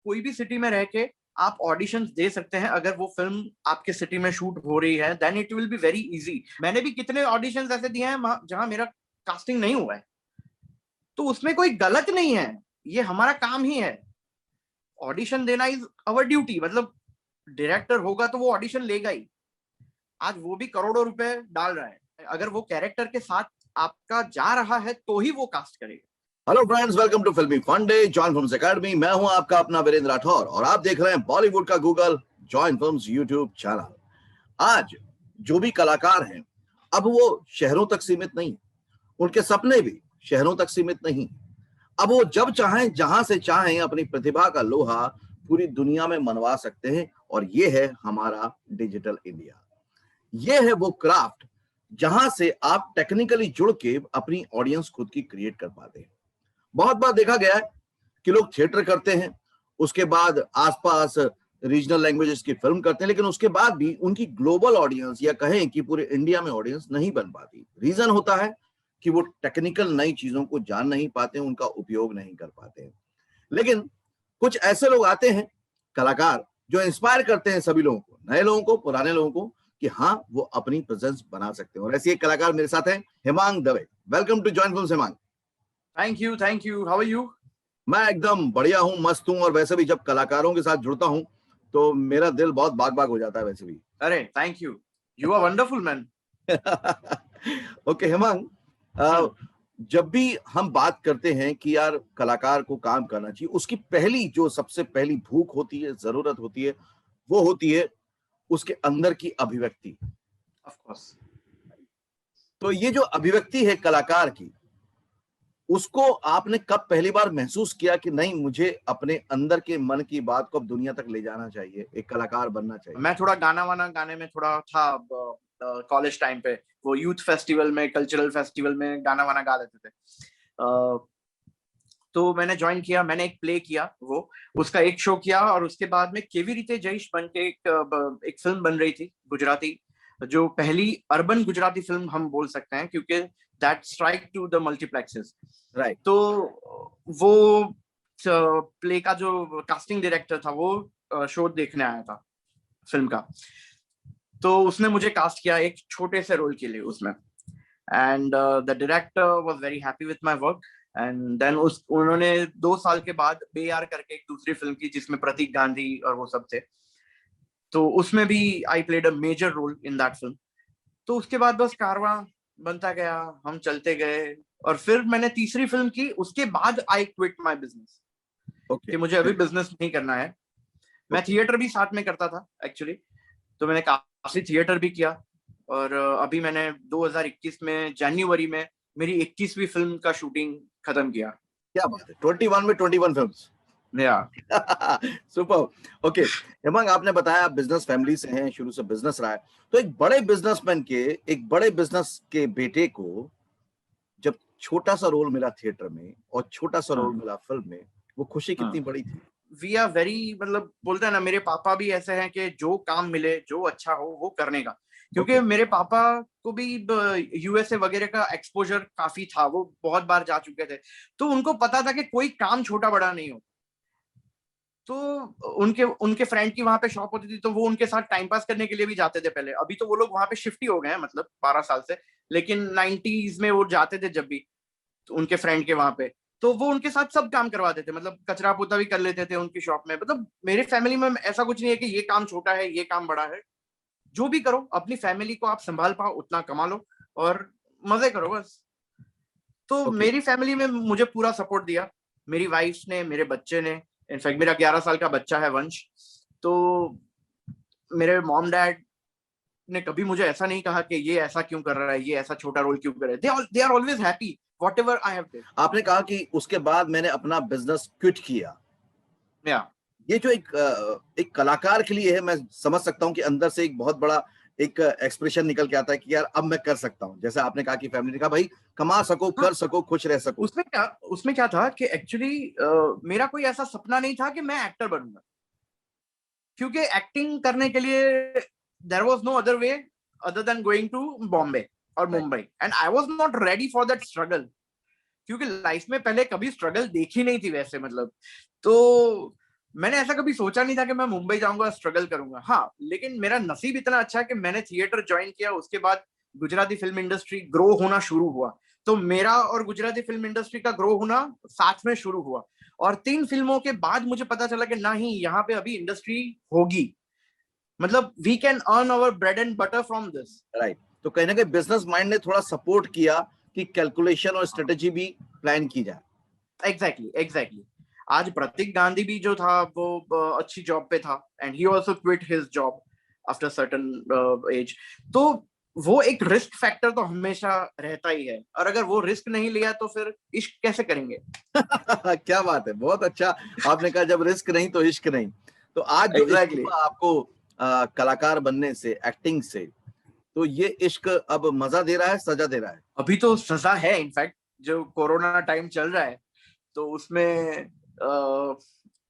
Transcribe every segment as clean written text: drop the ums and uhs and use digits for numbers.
कोई भी सिटी में रह के आप ऑडिशंस दे सकते हैं। अगर वो फिल्म आपके सिटी में शूट हो रही है, then it will be very easy. मैंने भी कितने ऑडिशंस ऐसे दिए हैं जहां मेरा कास्टिंग नहीं हुआ है, तो उसमें कोई गलत नहीं है, ये हमारा काम ही है। ऑडिशन देना इज अवर ड्यूटी। मतलब डायरेक्टर होगा तो वो ऑडिशन लेगा ही। आज वो भी करोड़ों रुपए डाल रहा है, अगर वो कैरेक्टर के साथ आपका जा रहा है तो ही वो कास्ट करेगा। Hello friends, welcome to Filmy Fun Day, Join Films Academy. मैं हूं आपका अपना वीरेंद्र राठौर और आप देख रहे हैं बॉलीवुड का Google, join films YouTube channel. आज जो भी कलाकार हैं, अब वो शहरों तक सीमित नहीं, उनके सपने भी शहरों तक सीमित नहीं। अब वो जब चाहें, जहां से चाहें, अपनी प्रतिभा का लोहा पूरी दुनिया में मनवा सकते हैं। और ये है हमारा डिजिटल इंडिया। ये है वो क्राफ्ट जहां से आप टेक्निकली जुड़ के अपनी ऑडियंस खुद की क्रिएट कर पाते हैं। बहुत बार देखा गया है कि लोग थिएटर करते हैं, उसके बाद आसपास रीजनल लैंग्वेजेस की फिल्म करते हैं, लेकिन उसके बाद भी उनकी ग्लोबल ऑडियंस या कहें कि पूरे इंडिया में ऑडियंस नहीं बन पाती। रीजन होता है कि वो टेक्निकल नई चीजों को जान नहीं पाते, उनका उपयोग नहीं कर पाते। लेकिन कुछ ऐसे लोग आते हैं, कलाकार, जो इंस्पायर करते हैं सभी लोगों को, नए लोगों को, पुराने लोगों को, कि हाँ, वो अपनी प्रेजेंस बना सकते हैं। और ऐसे एक कलाकार मेरे साथ हैं, Hemang Dave. Welcome to Join Films Hemang. Thank you. How are you? मैं एकदम बढ़िया हूँ, मस्त हूँ। और वैसे भी जब कलाकारों के साथ जुड़ता हूँ तो मेरा दिल बहुत बाग बाग हो जाता है वैसे भी। अरे thank you, you are wonderful man. Okay Hemang, जब भी हम बात करते हैं कि यार कलाकार को काम करना चाहिए, उसकी पहली जो सबसे पहली भूख होती है, जरूरत होती है, वो होती है उसके अंदर की अभिव्यक्ति। Of course. तो ये जो अभिव्यक्ति है कलाकार की, उसको आपने कब पहली बार महसूस किया कि नहीं, मुझे अपने अंदर के मन की बात को अब दुनिया तक ले जाना चाहिए, एक कलाकार बनना चाहिए? मैं थोड़ा गाना वाना गाने में थोड़ा था कॉलेज टाइम पे। वो यूथ फेस्टिवल में, कल्चरल फेस्टिवल में गाना वाना गा लेते थे। तो मैंने ज्वाइन किया, मैंने एक प्ले किया, वो उसका एक शो किया, और उसके बाद में केवी रीते जयेश बन के एक फिल्म बन रही थी गुजराती, जो पहली अर्बन गुजराती फिल्म हम बोल सकते हैं, क्योंकि that strike to the multiplexes. Right. तो वो प्ले का जो कास्टिंग डायरेक्टर था, वो शो देखने आया था फिल्म का। तो उसने मुझे कास्ट किया एक छोटे से रोल के लिए उसमें, and the director was very happy with my work. And then उन्होंने 2 साल के बाद बेयार करके एक दूसरी फिल्म की, जिसमें प्रतीक गांधी और वो सब थे, तो उसमें भी I played a major role in that film. तो उसके बाद बस कारवां बनता गया, हम चलते गए, और फिर मैंने तीसरी फिल्म की। उसके बाद आई क्विट माय बिजनेस, कि मुझे अभी बिजनेस नहीं करना है। मैं थिएटर भी साथ में करता था एक्चुअली, तो मैंने काफी थिएटर भी किया। और अभी मैंने 2021 में जनवरी में मेरी 21वीं फिल्म का शूटिंग खत्म किया। क्या बात है, 21 में 21 फिल्म्स। या सुपर। ओके हेमंग, आपने बताया आप बिजनेस फैमिली से हैं, शुरू से बिजनेस रहा है। तो एक बड़े बिजनेसमैन के, एक बड़े बिजनेस के बेटे को जब छोटा सा रोल मिला थिएटर में और छोटा सा रोल मिला फिल्म में, वो खुशी कितनी बड़ी थी? वी आर वेरी, मतलब बोलते हैं ना, मेरे पापा भी ऐसे हैं कि जो काम मिले, जो अच्छा हो वो करने का। क्योंकि मेरे पापा को भी यूएसए वगैरह का एक्सपोजर काफी था, वो बहुत बार जा चुके थे, तो उनको पता था कि कोई काम छोटा बड़ा नहीं हो। तो उनके उनके फ्रेंड की वहां पे शॉप होती थी, तो वो उनके साथ टाइम पास करने के लिए भी जाते थे पहले। अभी तो वो लोग वहां पे शिफ्ट ही हो गए हैं, मतलब 12 साल से, लेकिन 90s में वो जाते थे जब भी, तो उनके फ्रेंड के वहां पे, तो वो उनके साथ सब काम करवाते थे। मतलब कचरा पोता भी कर लेते थे उनकी शॉप में। मतलब मेरे फैमिली में ऐसा कुछ नहीं है कि ये काम छोटा है, ये काम बड़ा है। जो भी करो, अपनी फैमिली को आप संभाल पाओ उतना कमा लो और मजे करो बस। तो मेरी फैमिली में मुझे पूरा सपोर्ट दिया, मेरी वाइफ ने, मेरे बच्चे ने। इनफैक्ट मेरा 11 साल का बच्चा है, वंश। तो मेरे मॉम डैड ने कभी मुझे ऐसा नहीं कहा कि ये ऐसा क्यों कर रहा है, ये ऐसा छोटा रोल क्यों कर रहा है। They are always happy whatever I have did. आपने कहा कि उसके बाद मैंने अपना बिजनेस क्विट किया। ये जो एक कलाकार के लिए है, मैं समझ सकता हूँ कि अंदर से एक बहुत बड़ा एक एक्सप्रेशन निकल के आता है कि यार अब मैं कर सकता हूँ। जैसे आपने कहा कि फैमिली ने कहा भाई कमा सको, कर सको, खुश रह सको। उसमें क्या था कि एक्चुअली मेरा कोई ऐसा सपना नहीं था कि मैं एक्टर बनूंगा, क्योंकि एक्टिंग करने के लिए there was no other way other than going to Bombay और Mumbai, and I was not ready for that struggle, क्योंकि लाइफ में पहले कभी स्ट्रगल देखी नहीं थी वैसे। मतलब तो मैंने ऐसा कभी सोचा नहीं था कि मैं मुंबई जाऊंगा, स्ट्रगल करूंगा। हाँ, लेकिन मेरा नसीब इतना अच्छा है कि मैंने थिएटर ज्वाइन किया, उसके बाद गुजराती फिल्म इंडस्ट्री ग्रो होना शुरू हुआ। तो मेरा और गुजराती फिल्म इंडस्ट्री का ग्रो होना साथ में शुरू हुआ, और 3 फिल्मों के बाद मुझे पता चला कि नहीं, यहाँ पे अभी इंडस्ट्री होगी, मतलब we can earn our bread and butter from this. Right, तो कहीं ना कहीं बिजनेस माइंड ने थोड़ा सपोर्ट किया कि कैलकुलेशन और स्ट्रेटेजी भी प्लान की जाए। Exactly exactly. आज प्रतीक गांधी भी जो था वो अच्छी जॉब पे था, and he also quit his job after certain age. तो वो एक रिस्क फैक्टर तो हमेशा रहता ही है, और अगर वो रिस्क नहीं लिया तो फिर इश्क कैसे करेंगे? क्या बात है, बहुत अच्छा आपने कहा, जब रिस्क नहीं तो इश्क नहीं। तो आज जो इश्क एग्जैक्टली। हुआ आपको कलाकार बनने से, एक्टिंग से, तो ये इश्क अब मजा दे रहा है, सजा दे रहा है? अभी तो सजा है, इनफैक्ट जो कोरोना टाइम चल रहा है तो उसमें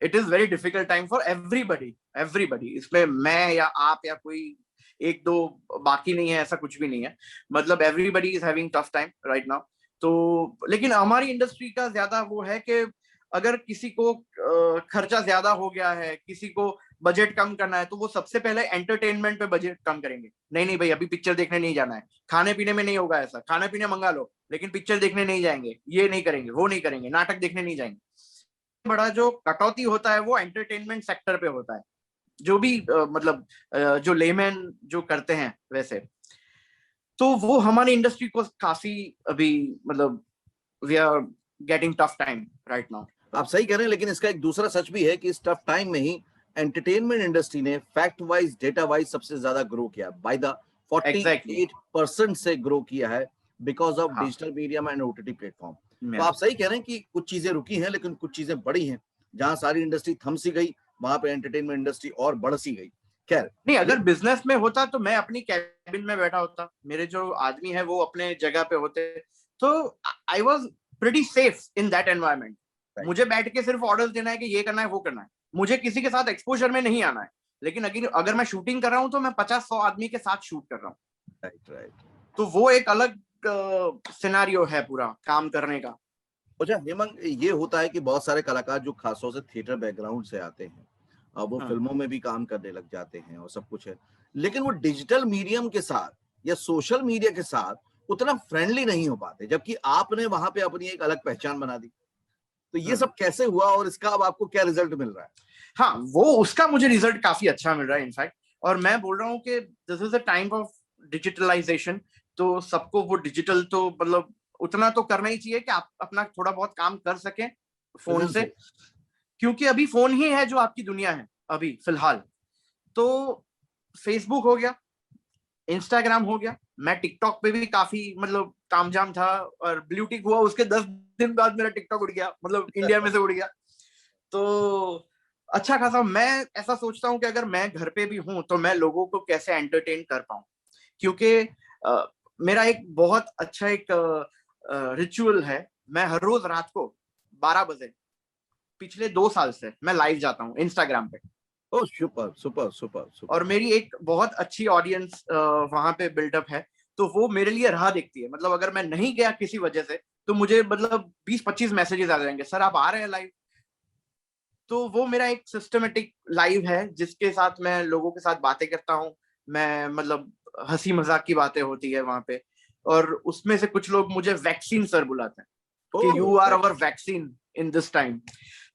it is very difficult time for everybody. Everybody, इसमें मैं या आप या कोई एक दो बाकी नहीं है, ऐसा कुछ भी नहीं है। मतलब everybody is having tough time right now. तो लेकिन हमारी इंडस्ट्री का ज्यादा वो है कि अगर किसी को खर्चा ज्यादा हो गया है, किसी को बजट कम करना है, तो वो सबसे पहले एंटरटेनमेंट पे बजट कम करेंगे। नहीं नहीं भाई, अभी पिक्चर देखने नहीं जाना है, खाने पीने में नहीं होगा ऐसा, खाना पीने मंगा लो लेकिन पिक्चर देखने नहीं जाएंगे, ये नहीं करेंगे, वो नहीं करेंगे, नाटक देखने नहीं जाएंगे। बड़ा जो कटौती होता है वो एंटरटेनमेंट सेक्टर पे होता है, जो भी मतलब जो लेमैन जो करते हैं वैसे। तो वो हमारी इंडस्ट्री को काफी अभी मतलब we are getting tough time right now. आप सही कह रहे हैं, लेकिन इसका एक दूसरा सच भी है कि इस टफ टाइम में ही एंटरटेनमेंट इंडस्ट्री ने फैक्ट वाइज, डेटा वाइज सबसे ज्यादा ग्रो किया, बाय द एग्जैक्टली 48% से ग्रो किया है, बिकॉज ऑफ हाँ। Digital medium and OTT platform. तो Yeah. आप सही कह रहे हैं कि कुछ चीजें रुकी हैं, लेकिन कुछ चीजें बढ़ी हैं। जहां सारी इंडस्ट्री थम सी गई, वहां पे एंटरटेनमेंट इंडस्ट्री और बढ़ सी गई। खैर, नहीं, अगर बिजनेस में होता तो मैं अपनी कैबिन में बैठा होता, मेरे जो आदमी है वो अपने जगह पे होते, तो I was pretty safe in that environment. मुझे बैठ के सिर्फ ऑर्डर्स देना है कि ये करना है वो करना है, मुझे किसी के साथ एक्सपोजर में नहीं आना है। लेकिन अगर मैं शूटिंग कर रहा हूँ तो मैं 50-100 आदमी के साथ शूट कर रहा हूँ। Right right. तो वो एक अलग सिनेरियो है पूरा काम करने का। अच्छा हेमंत, ये होता है कि बहुत सारे कलाकार जो खासतौर से थिएटर बैकग्राउंड से आते हैं, अब वो हाँ। फिल्मों में भी काम करने लग जाते हैं और सब कुछ है, लेकिन वो डिजिटल मीडियम के साथ या सोशल मीडिया के साथ उतना फ्रेंडली नहीं हो पाते, जबकि आपने वहां पे अपनी एक अलग पहचान बना दी। तो ये सब कैसे हुआ और इसका अब आपको क्या रिजल्ट मिल रहा है? हाँ, वो उसका मुझे रिजल्ट काफी अच्छा मिल रहा है इनफैक्ट। और मैं बोल रहा हूँ कि this is a time of digitalization. तो सबको वो डिजिटल तो मतलब उतना तो करना ही चाहिए कि आप अपना थोड़ा बहुत काम कर सकें फोन से, बिल्कुल। क्योंकि अभी फोन ही है जो आपकी दुनिया है अभी फिलहाल। तो फेसबुक हो गया, इंस्टाग्राम हो गया, मैं टिकटॉक पे भी काफी मतलब तामझाम था, और ब्लू टिक हुआ उसके 10 दिन बाद मेरा टिकटॉक उड़ गया, मतलब इंडिया में से उड़ गया। तो अच्छा खासा मैं ऐसा सोचता हूँ कि अगर मैं घर पे भी हूँ तो मैं लोगों को कैसे एंटरटेन कर पाऊं, क्योंकि मेरा एक बहुत अच्छा एक रिचुअल है। मैं हर रोज रात को 12 बजे पिछले 2 साल से मैं लाइव जाता हूँ इंस्टाग्राम पे। ओह सुपर सुपर सुपर सुपर। और मेरी एक बहुत अच्छी ऑडियंस वहां पे बिल्डअप है, तो वो मेरे लिए राह देखती है। मतलब अगर मैं नहीं गया किसी वजह से तो मुझे मतलब 20-25 मैसेजेस आ जाएंगे, सर आप आ रहे हैं लाइव। तो वो मेरा एक सिस्टमेटिक लाइव है जिसके साथ मैं लोगों के साथ बातें करता हूँ। मैं मतलब हंसी मजाक की बातें होती है वहां पे, और उसमें से कुछ लोग मुझे वैक्सीन सर बुलाते हैं कि oh you are right. Our vaccine in this time.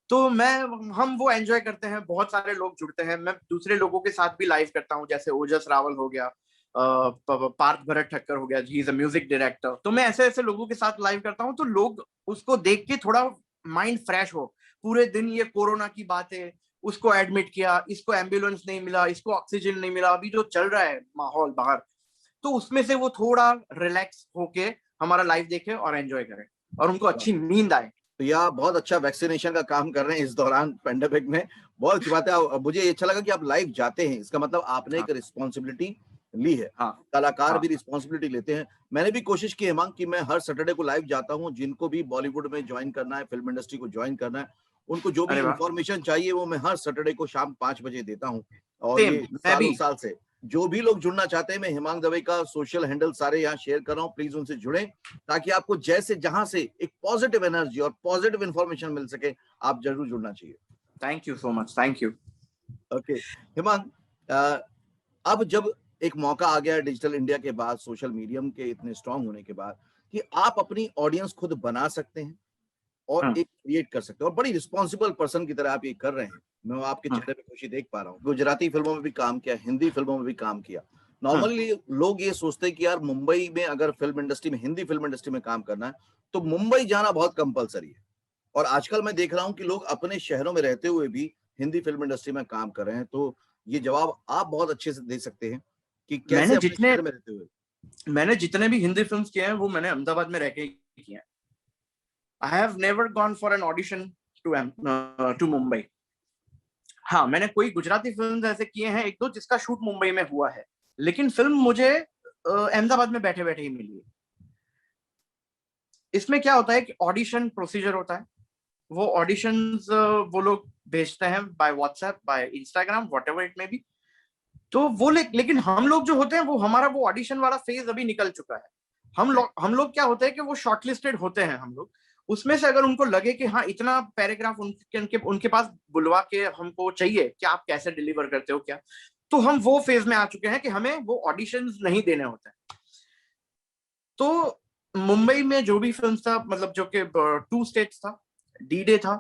तो मैं हम वो एंजॉय करते हैं, बहुत सारे लोग जुड़ते हैं। मैं दूसरे लोगों के साथ भी लाइव करता हूँ, जैसे ओजस रावल हो गया, पार्थ भरत ठक्कर हो गया, he is a music director. तो मैं ऐसे ऐसे लोगों के साथ लाइव करता हूँ, तो लोग उसको देख के थोड़ा माइंड फ्रेश हो। पूरे दिन ये कोरोना की बात है, उसको एडमिट किया, इसको एम्बुलेंस नहीं मिला, इसको ऑक्सीजन नहीं मिला, अभी जो चल रहा है माहौल बाहर, तो उसमें से वो थोड़ा रिलैक्स होके हमारा लाइव देखे और एंजॉय करें, और उनको अच्छी नींद आए। तो ये आप बहुत अच्छा वैक्सीनेशन का काम कर रहे हैं इस दौरान पेंडेमिक में, बहुत अच्छी बात है। मुझे ये अच्छा लगा कि आप लाइव जाते हैं, इसका मतलब आपने हाँ एक रिस्पॉन्सिबिलिटी ली है। हाँ कलाकार भी हाँ। रिस्पॉन्सिबिलिटी लेते हैं। मैंने भी कोशिश की है मांग कि मैं हर सैटरडे को लाइव जाता हूँ। जिनको भी बॉलीवुड में ज्वाइन करना है, फिल्म इंडस्ट्री को ज्वाइन करना है, उनको जो भी अरे वाह, इंफॉर्मेशन चाहिए वो मैं हर सैटरडे को शाम 5 बजे देता हूँ। और सेम ये मैं भी। सालों साल से जो भी लोग जुड़ना चाहते हैं, मैं हिमांक दवे का सोशल हैंडल सारे यहाँ शेयर कर रहा हूँ, प्लीज उनसे जुड़ें, ताकि आपको जैसे जहां से एक पॉजिटिव एनर्जी और पॉजिटिव इंफॉर्मेशन मिल सके। आप जरूर जुड़ना चाहिए। Thank you so much, thank you. Okay Himang, अब जब एक मौका आ गया डिजिटल इंडिया के बाद, सोशल मीडियम के इतने स्ट्रांग होने के बाद, कि आप अपनी ऑडियंस खुद बना सकते हैं और एक क्रिएट कर सकते हैं, और बड़ी रिस्पॉन्सिबल पर्सन की तरह आप ये कर रहे हैं। मैं आपके चेहरे पे खुशी देख पा रहा हूँ। गुजराती फिल्मों में भी काम किया, हिंदी फिल्मों में भी काम किया। नॉर्मली लोग ये सोचते हैं कि यार मुंबई में अगर फिल्म इंडस्ट्री में, हिंदी फिल्म इंडस्ट्री में काम करना है तो मुंबई जाना बहुत कंपलसरी है, और आजकल मैं देख रहा हूँ कि लोग अपने शहरों में रहते हुए भी हिंदी फिल्म इंडस्ट्री में काम कर रहे हैं। तो ये जवाब आप बहुत अच्छे से दे सकते हैं कि कैसे अपने शहर में रहते हुए। मैंने जितने भी हिंदी फिल्म्स किए हैं वो मैंने अहमदाबाद में रह के किए हैं। I have never gone for an audition to Mumbai. हाँ, मैंने कोई गुजराती फिल्म ऐसे किए हैं एक दो जिसका शूट मुंबई में हुआ है, लेकिन फिल्म मुझे अहमदाबाद में बैठे बैठे ही मिली है। इसमें क्या होता है कि ऑडिशन प्रोसीजर होता है, वो ऑडिशंस वो लोग भेजते हैं by WhatsApp, by Instagram, whatever it may be. तो वो लेकिन हम लोग जो होते हैं वो हमारा वो ऑडिशन वाला फेज अभी निकल चुका है। हम लोग क्या होते हैं कि वो शॉर्टलिस्टेड होते हैं हम लोग, उसमें से अगर उनको लगे कि हाँ इतना पैराग्राफ उनके पास बुलवा के हमको चाहिए कि आप कैसे डिलीवर करते हो क्या, तो हम वो फेज में आ चुके हैं कि हमें वो ऑडिशंस नहीं देने होते हैं। तो मुंबई में जो भी फिल्म था, मतलब जो कि 2 स्टेट्स था, डी-डे था,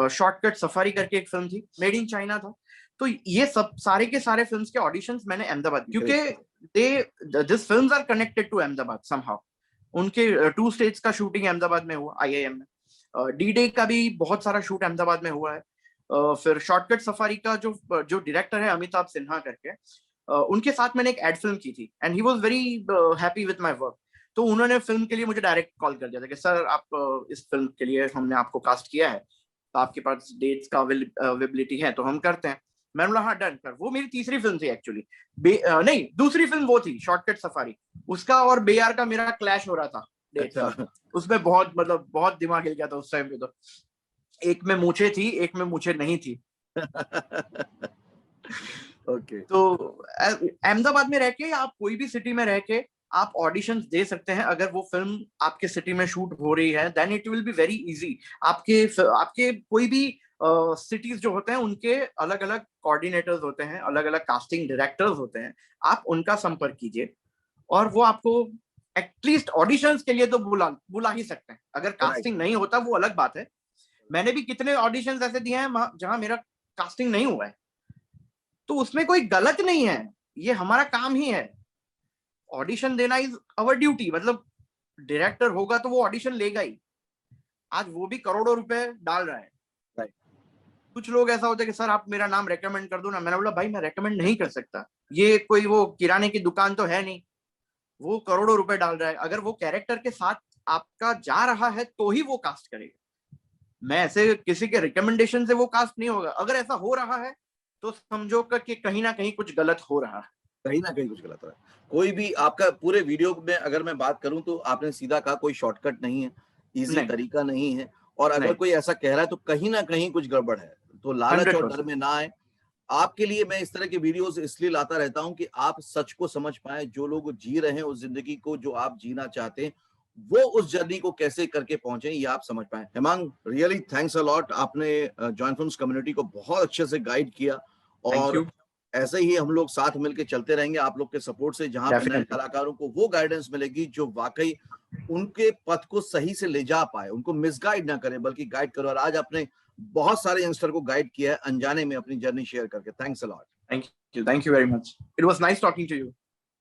शॉर्टकट सफारी करके एक फिल्म थी, मेड इन चाइना था। तो ये सब सारे के सारे फिल्म्स के ऑडिशंस मैंने अहमदाबाद, क्योंकि this films are connected to Ahmedabad somehow. उनके 2 स्टेट्स का शूटिंग अहमदाबाद में हुआ, आईआईएम में। डी-डे का भी बहुत सारा शूट अहमदाबाद में हुआ है। फिर शॉर्टकट सफारी का जो डायरेक्टर है अमिताभ सिन्हा करके, उनके साथ मैंने एक एड फिल्म की थी and he was very happy with my work. तो उन्होंने फिल्म के लिए मुझे डायरेक्ट कॉल कर दिया था कि सर आप इस फिल्म के लिए हमने आपको कास्ट किया है, तो आपके पास डेट्स का अवेलेबिलिटी है तो हम करते हैं। मैंने बोला हाँ डन कर। वो मेरी तीसरी फिल्म थी एक्चुअली, नहीं दूसरी फिल्म वो थी शॉर्टकट सफारी। उसका और बेयार का मेरा क्लैश हो रहा था डेट्स का। उसमें बहुत दिमाग हिल गया था उस टाइम पे। तो एक में मूछें थी, एक में मूछें नहीं थी। ओके। तो अहमदाबाद में रह के, आप कोई भी सिटी में रह के आप ऑडिशंस दे सकते हैं। अगर वो फिल्म आपके सिटी में शूट हो रही है then it will be very easy. आपके कोई भी सिटीज जो होते हैं उनके अलग अलग कोऑर्डिनेटर्स होते हैं, अलग अलग कास्टिंग डायरेक्टर्स होते हैं। आप उनका संपर्क कीजिए और वो आपको एटलीस्ट ऑडिशंस के लिए तो बुला ही सकते हैं। अगर कास्टिंग नहीं होता वो अलग बात है। मैंने भी कितने ऑडिशंस ऐसे दिए हैं जहां मेरा कास्टिंग नहीं हुआ है, तो उसमें कोई गलत नहीं है, ये हमारा काम ही है। ऑडिशन देना इज अवर ड्यूटी। मतलब डायरेक्टर होगा तो वो ऑडिशन लेगा ही। आज वो भी करोड़ों रुपए डाल रहा है। कुछ लोग ऐसा होता है कि सर आप मेरा नाम रेकमेंड कर दो ना। मैंने बोला भाई मैं रेकमेंड नहीं कर सकता, ये कोई वो किराने की दुकान तो है नहीं। वो करोड़ों रुपए डाल रहा है, अगर वो कैरेक्टर के साथ आपका जा रहा है तो ही वो कास्ट करेगा। मैं ऐसे किसी के रिकमेंडेशन से वो कास्ट नहीं होगा। अगर ऐसा हो रहा है तो समझो कि कहीं ना कहीं कुछ गलत हो रहा है, कहीं ना कहीं कुछ गलत हो रहा है। कोई भी आपका पूरे वीडियो में अगर मैं बात करूं तो आपने सीधा कहा कोई शॉर्टकट नहीं है, इजी तरीका नहीं है, और अगर कोई ऐसा कह रहा है तो कहीं ना कहीं कुछ गड़बड़ है। तो लालच और डर में ना आए। आपके लिए मैं इस तरह के वीडियोस इसलिए लाता रहता हूं कि आप सच को समझ पाए। जो लोग जी रहे हैं उस जिंदगी को जो आप जीना चाहते हैं, वो उस जर्नी को कैसे करके पहुंचे ये आप समझ पाए। Hemang, really thanks a lot. आपने जॉइन फिल्म्स कम्युनिटी को बहुत अच्छे से गाइड किया, और ऐसे ही हम लोग साथ मिलकर चलते रहेंगे आप लोग के सपोर्ट से। जहां पे नए कलाकारों को वो गाइडेंस मिलेगी जो वाकई उनके पथ को सही से ले जा पाए, उनको मिसगाइड ना करे बल्कि गाइड करो। और आज आपने बहुत सारे यंगस्टर को गाइड किया है अनजाने में अपनी जर्नी शेयर करके। Thanks a lot. Thank you very much. It was nice talking to you.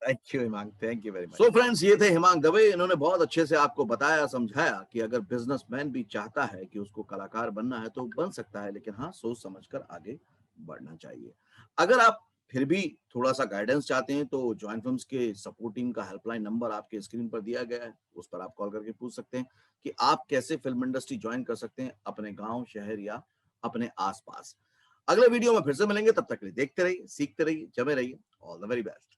Thank you Himang, thank you very much. So friends, ये थे हिमांग दवे। इन्होंने बहुत अच्छे से आपको बताया, समझाया कि अगर बिजनेसमैन भी चाहता है कि उसको कलाकार बनना है तो बन सकता है, लेकिन हाँ सोच समझकर आगे बढ़ना चाहिए। अगर आप फिर भी थोड़ा सा गाइडेंस चाहते हैं तो जॉइन फिल्म्स के सपोर्ट टीम का हेल्पलाइन नंबर आपके स्क्रीन पर दिया गया है, उस पर आप कॉल करके पूछ सकते हैं कि आप कैसे फिल्म इंडस्ट्री ज्वाइन कर सकते हैं अपने गांव, शहर या अपने आसपास। अगले वीडियो में फिर से मिलेंगे, तब तक के लिए देखते रहिए, सीखते रहिए, जमे रहिए। All the very best.